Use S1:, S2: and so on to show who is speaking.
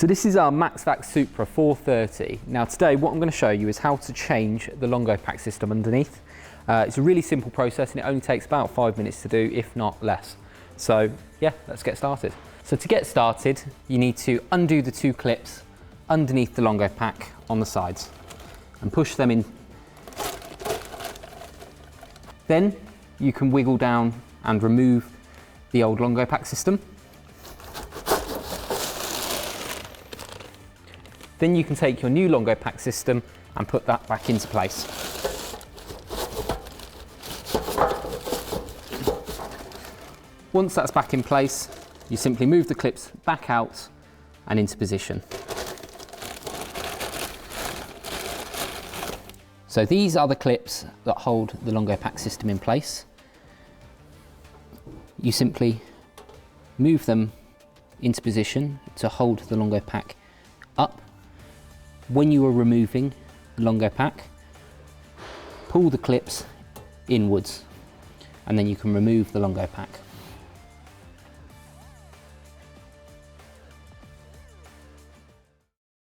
S1: So this is our MAXVAC Supra 430. Now today what I'm going to show you is how to change the Longopac system underneath. It's a really simple process and it only takes about 5 minutes to do, if not less. So yeah, let's get started. So to get started, you need to undo the two clips underneath the Longopac on the sides and push them in. Then you can wiggle down and remove the old Longopac system. Then you can take your new Longopac system and put that back into place. Once that's back in place, you simply move the clips back out and into position. So these are the clips that hold the Longopac system in place. You simply move them into position to hold the Longopac up. When you are removing the Longopac, pull the clips inwards and then you can remove the Longopac.